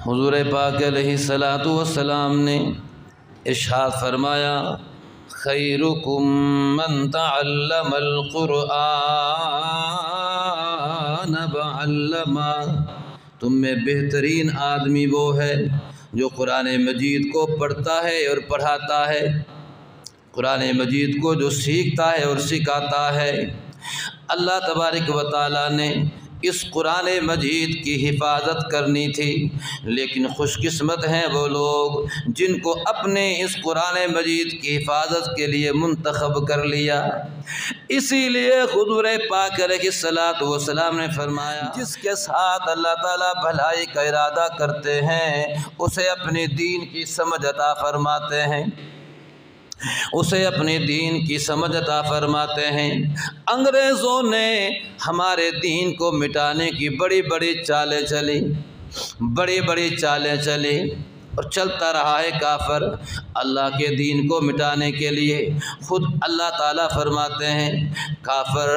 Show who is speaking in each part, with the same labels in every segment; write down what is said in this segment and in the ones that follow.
Speaker 1: حضور پاک علیہ الصلوۃ والسلام نے ارشاد فرمایا خیرکم من تعلم القرآن وعلمہ، تم میں بہترین آدمی وہ ہے جو قرآن مجید کو پڑھتا ہے اور پڑھاتا ہے، قرآن مجید کو جو سیکھتا ہے اور سکھاتا ہے۔ اللہ تبارک و تعالیٰ نے اس قرآن مجید کی حفاظت کرنی تھی، لیکن خوش قسمت ہیں وہ لوگ جن کو اپنے اس قرآن مجید کی حفاظت کے لیے منتخب کر لیا۔ اسی لیے حضور پاک علیہ الصلوۃ والسلام نے فرمایا جس کے ساتھ اللہ تعالیٰ بھلائی کا ارادہ کرتے ہیں اسے اپنے دین کی سمجھ عطا فرماتے ہیں، اسے اپنے دین کی سمجھ عطا فرماتے ہیں۔ انگریزوں نے ہمارے دین کو مٹانے کی بڑی بڑی چالیں چلی، بڑی بڑی چالیں چلی اور چلتا رہا ہے کافر اللہ کے دین کو مٹانے کے لیے۔ خود اللہ تعالیٰ فرماتے ہیں کافر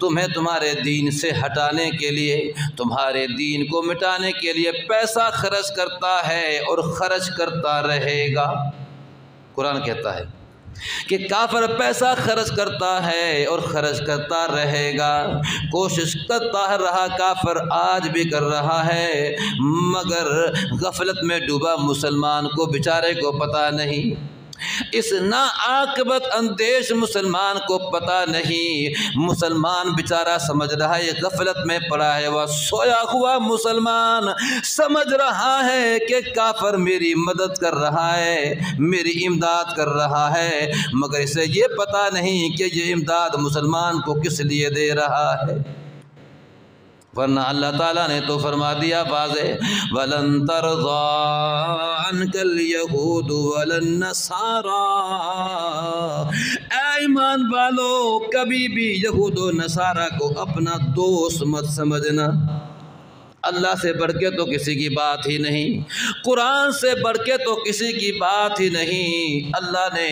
Speaker 1: تمہیں تمہارے دین سے ہٹانے کے لیے، تمہارے دین کو مٹانے کے لیے پیسہ خرچ کرتا ہے اور خرچ کرتا رہے گا۔ قرآن کہتا ہے کہ کافر پیسہ خرچ کرتا ہے اور خرچ کرتا رہے گا، کوشش کرتا رہا کافر، آج بھی کر رہا ہے، مگر غفلت میں ڈوبا مسلمان کو بیچارے کو پتہ نہیں، اس ناعاقبت اندیش مسلمان کو پتہ نہیں۔ مسلمان بیچارہ سمجھ رہا ہے یہ غفلت میں پڑا ہے، وہ سویا ہوا مسلمان سمجھ رہا ہے کہ کافر میری مدد کر رہا ہے، میری امداد کر رہا ہے، مگر اسے یہ پتہ نہیں کہ یہ امداد مسلمان کو کس لیے دے رہا ہے۔ ورنہ اللہ تعالیٰ نے تو فرما دیا واضح وَلَن تَرْضَىٰ عَنْكَ الْيَهُودُ وَلَا النَّصَارَىٰ، اے ایمان والو کبھی بھی یہود و نصارہ کو اپنا دوست مت سمجھنا۔ اللہ سے بڑھ کے تو کسی کی بات ہی نہیں، قرآن سے بڑھ کے تو کسی کی بات ہی نہیں۔ اللہ نے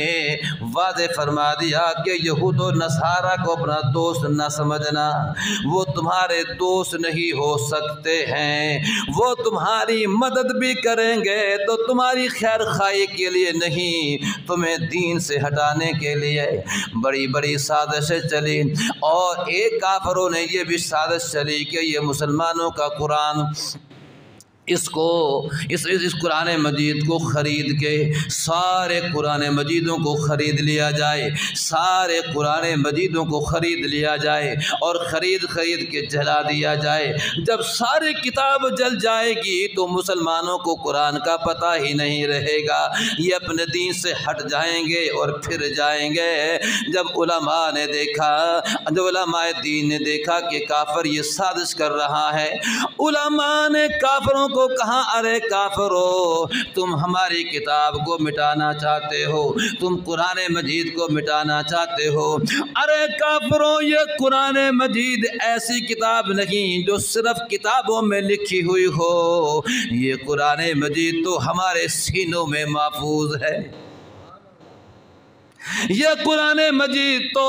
Speaker 1: واضح فرما دیا کہ یہود و نصارہ کو اپنا دوست نہ سمجھنا، وہ تمہارے دوست نہیں ہو سکتے ہیں، وہ تمہاری مدد بھی کریں گے تو تمہاری خیر خواہی کے لیے نہیں، تمہیں دین سے ہٹانے کے لیے۔ بڑی بڑی سازشیں چلی اور ایک کافروں نے یہ بھی سازش چلی کہ یہ مسلمانوں کا قرآن اس قرآن مجید کو خرید کے سارے قرآن مجیدوں کو خرید لیا جائے، سارے قرآن مجیدوں کو خرید لیا جائے اور خرید کے جلا دیا جائے۔ جب ساری کتاب جل جائے گی تو مسلمانوں کو قرآن کا پتہ ہی نہیں رہے گا، یہ اپنے دین سے ہٹ جائیں گے اور پھر جائیں گے۔ جب علماء نے دیکھا، جب علماء دین نے دیکھا کہ کافر یہ سازش کر رہا ہے، علماء نے کافروں کو کہا ارے کافرو تم ہماری کتاب کو مٹانا چاہتے ہو، تم قرآن مجید کو مٹانا چاہتے ہو، ارے کافرو یہ قرآن مجید ایسی کتاب نہیں جو صرف کتابوں میں لکھی ہوئی ہو، یہ قرآن مجید تو ہمارے سینوں میں محفوظ ہے، یہ قرآن مجید تو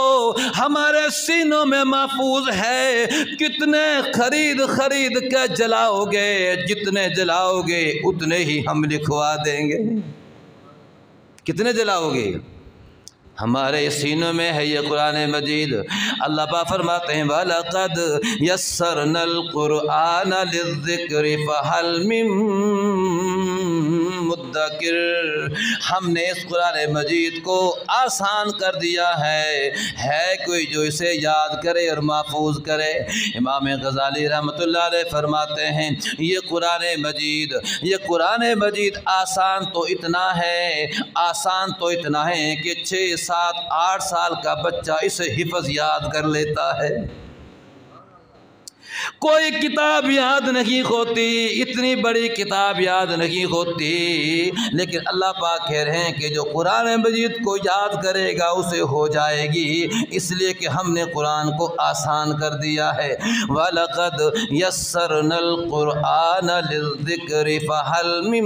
Speaker 1: ہمارے سینوں میں محفوظ ہے۔ کتنے خرید کے جلاؤ گے، جتنے جلاؤ گے اتنے ہی ہم لکھوا دیں گے۔ کتنے جلاؤ گے؟ ہمارے سینوں میں ہے یہ قرآن مجید۔ اللہ پاک فرماتے ہیں وَلَقَدْ يَسَّرْنَا الْقُرْآنَ لِلذِّكْرِ فَهَلْ مِن مُدَّكِرٍ، ہم نے اس قرآن مجید کو آسان کر دیا ہے کوئی جو اسے یاد کرے اور محفوظ کرے۔ امام غزالی رحمۃ اللہ علیہ فرماتے ہیں یہ قرآن مجید آسان تو اتنا ہے کہ 6 7 8 سال کا بچہ اسے حفظ یاد کر لیتا ہے۔ کوئی کتاب یاد نہیں ہوتی، اتنی بڑی کتاب یاد نہیں ہوتی، لیکن اللہ پاک کہہ رہے ہیں کہ جو قرآن مجید کو یاد کرے گا اسے ہو جائے گی، اس لیے کہ ہم نے قرآن کو آسان کر دیا ہے۔ وَلَقَدْ يَسَّرْنَا الْقُرْآنَ لِلذِّكْرِ فَهَلْ مِن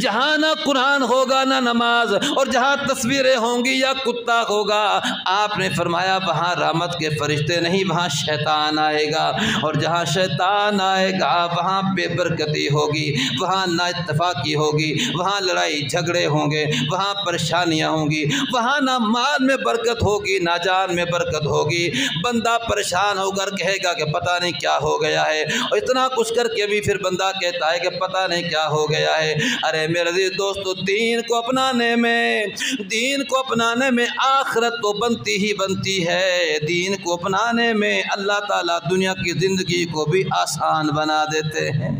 Speaker 1: جہاں نہ قرآن ہوگا نہ نماز، اور جہاں تصویریں ہوں گی یا کتا ہوگا، آپ نے فرمایا وہاں رحمت کے فرشتے نہیں، وہاں شیطان آئے گا، اور جہاں شیطان آئے گا وہاں بے برکتی ہوگی، وہاں نا اتفاقی ہوگی، وہاں لڑائی جھگڑے ہوں گے، وہاں پریشانیاں ہوں گی، وہاں نہ مال میں برکت ہوگی نہ جان میں برکت ہوگی۔ بندہ پریشان ہو کر کہے گا کہ پتہ نہیں کیا ہو گیا ہے، اور اتنا کچھ کر کے بھی پھر بندہ کہتا ہے کہ پتہ نہیں کیا ہو گیا ہے۔ ارے میرے عزیز دوستو، دین کو اپنانے میں آخرت تو بنتی ہی بنتی ہے۔ دین کو اپنانے میں اللہ تعالیٰ دنیا کی زندگی کو بھی آسان بنا دیتے ہیں۔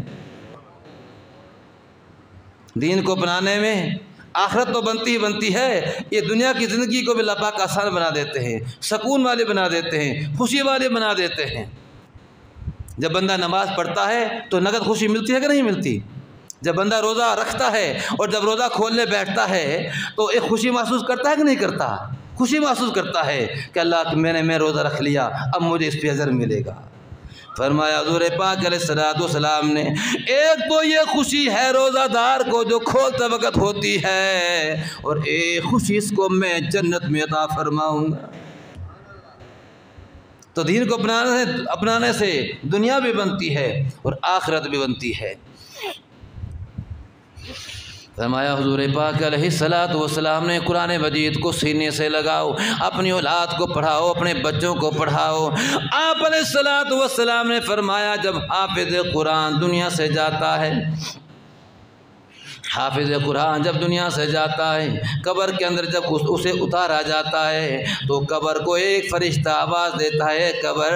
Speaker 1: دین کو اپنانے میں آخرت تو بنتی ہی بنتی ہے، یہ دنیا کی زندگی کو بھی اللہ پاک آسان بنا دیتے ہیں، سکون والے بنا دیتے ہیں، خوشی والے بنا دیتے ہیں۔ جب بندہ نماز پڑھتا ہے تو نقد خوشی ملتی ہے کہ نہیں ملتی؟ جب بندہ روزہ رکھتا ہے اور جب روزہ کھولنے بیٹھتا ہے تو ایک خوشی محسوس کرتا ہے کہ نہیں کرتا؟ خوشی محسوس کرتا ہے کہ اللہ میں روزہ رکھ لیا، اب مجھے اس پہ اجر ملے گا۔ فرمایا حضور پاک علیہ السلام نے، ایک تو یہ خوشی ہے روزہ دار کو جو کھولتے وقت ہوتی ہے، اور ایک خوشی اس کو میں جنت میں عطا فرماؤں گا۔ تو دین کو اپنانے سے دنیا بھی بنتی ہے اور آخرت بھی بنتی ہے۔ فرمایا حضور پاک علیہ السلام نے، قرآن مجید کو سینے سے لگاؤ، اپنی اولاد کو پڑھاؤ، اپنے بچوں کو پڑھاؤ۔ آپ علیہ السلام نے فرمایا جب حافظ قرآن دنیا سے جاتا ہے، حافظ قرآن جب دنیا سے جاتا ہے، قبر کے اندر جب اسے اتارا جاتا ہے تو قبر کو ایک فرشتہ آواز دیتا ہے، قبر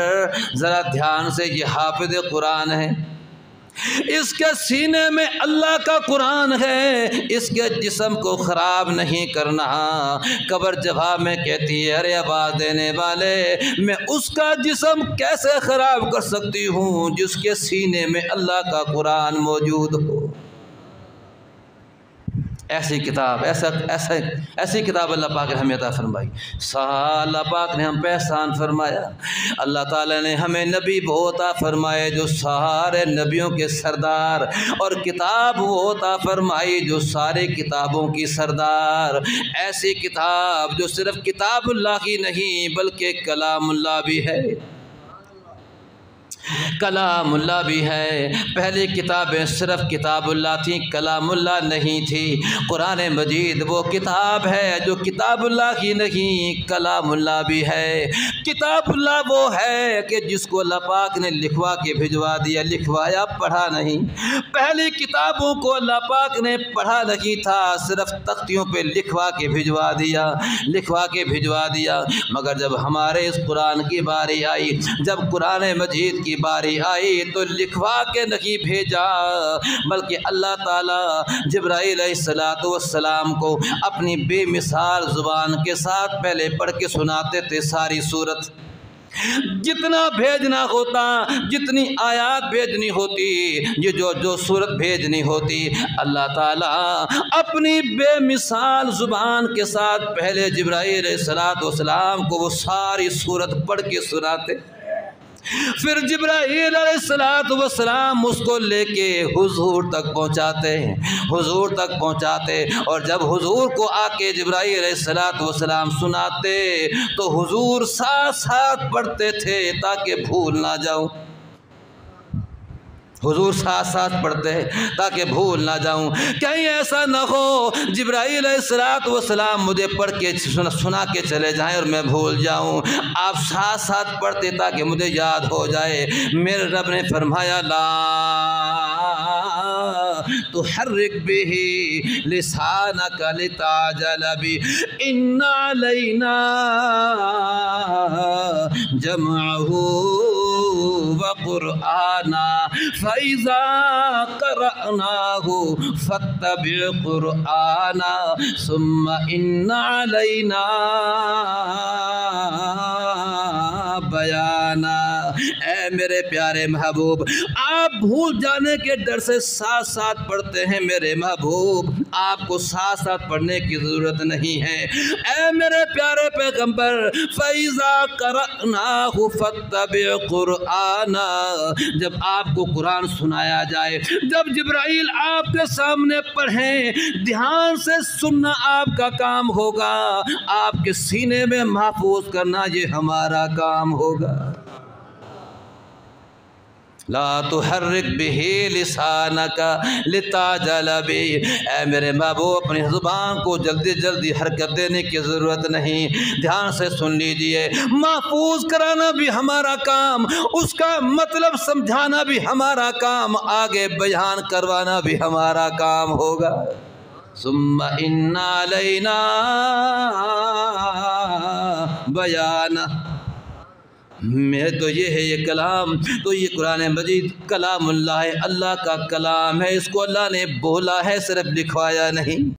Speaker 1: ذرا دھیان سے، یہ حافظ قرآن ہے، اس کے سینے میں اللہ کا قرآن ہے، اس کے جسم کو خراب نہیں کرنا۔ قبر جواب میں کہتی ہے، ارے آواز دینے والے، میں اس کا جسم کیسے خراب کر سکتی ہوں جس کے سینے میں اللہ کا قرآن موجود ہو۔ ایسی کتاب اللہ پاک نے ہمیں عطا فرمائی۔ اللہ پاک نے ہم پہ احسان فرمایا، اللہ تعالیٰ نے ہمیں نبی وہ عطا فرمائے جو سارے نبیوں کے سردار، اور کتاب وہ عطا فرمائی جو سارے کتابوں کی سردار۔ ایسی کتاب جو صرف کتاب اللہ کی نہیں بلکہ کلام اللہ بھی ہے، کلام اللہ بھی ہے۔ پہلی کتابیں صرف کتاب اللہ تھیں، کلام اللہ نہیں تھی۔ قرآن مجید وہ کتاب ہے جو کتاب اللہ کی نہیں، کلام اللہ بھی ہے۔ کتاب اللہ وہ ہے کہ جس کو اللہ پاک نے لکھوا کے بھجوا دیا، لکھوایا پڑھا نہیں۔ پہلی کتابوں کو اللہ پاک نے پڑھا نہیں تھا، صرف تختیوں پہ لکھوا کے بھجوا دیا۔ مگر جب ہمارے اس قرآن کی باری آئی، جب قرآن مجید کی باری آئی تو لکھوا کے نہیں بھیجا، بلکہ اللہ تعالیٰ جبرائیل علیہ السلام کو اپنی بے مثال زبان کے ساتھ پہلے پڑھ کے سناتے تھے ساری سورت۔ جتنا بھیجنا ہوتا، جتنی آیات بھیجنی ہوتی، یہ جو سورت بھیجنی ہوتی، اللہ تعالیٰ اپنی بے مثال زبان کے ساتھ پہلے جبرائیل علیہ السلام کو وہ ساری سورت پڑھ کے سناتے، پھر جبرائیل علیہ السلام اس کو لے کے حضور تک پہنچاتے، اور جب حضور کو آ کے جبرائیل علیہ السلام سناتے تو حضور ساتھ ساتھ پڑھتے تھے تاکہ بھول نہ جاؤں۔ حضور ساتھ ساتھ پڑھتے تاکہ بھول نہ جاؤں، کہیں ایسا نہ ہو جبرائیل علیہ السلام مجھے پڑھ کے سنا کے چلے جائیں اور میں بھول جاؤں۔ آپ ساتھ ساتھ پڑھتے تاکہ مجھے یاد ہو جائے۔ میرے رب نے فرمایا، لا تحرک به لسانک لتعجل به ان علینا جمعه وقرآنا فَإِذَا قَرَأْنَاهُ فَاتَّبِعْ قُرْآنَا ثُمَّ إِنَّ عَلَيْنَا بَيَانًا۔ اے میرے پیارے محبوب، آپ بھول جانے کے ڈر سے ساتھ ساتھ پڑھتے ہیں میرے محبوب، آپ کو ساتھ ساتھ پڑھنے کی ضرورت نہیں ہے۔ اے میرے پیارے پیغمبر، فَإِذَا قَرَأْنَاهُ فَاتَّبِعْ قُرْآنَا، جب آپ کو قرآن سنایا جائے، جب جبرائیل آپ کے سامنے پڑھیں، دھیان سے سننا آپ کا کام ہوگا، آپ کے سینے میں محفوظ کرنا یہ ہمارا کام ہوگا۔ لا تحرک بہ لسانک لتعجل بہ، اے میرے محبوب اپنی زبان کو جلدی جلدی حرکت دینے کی ضرورت نہیں، دھیان سے سن لیجئے، محفوظ کرانا بھی ہمارا کام، اس کا مطلب سمجھانا بھی ہمارا کام، آگے بیان کروانا بھی ہمارا کام ہوگا۔ ثم ان علینا بیانہ، میں تو یہ ہے یہ کلام، تو یہ قرآن مجید کلام اللہ ہے، اللہ کا کلام ہے، اس کو اللہ نے بولا ہے، صرف لکھوایا نہیں۔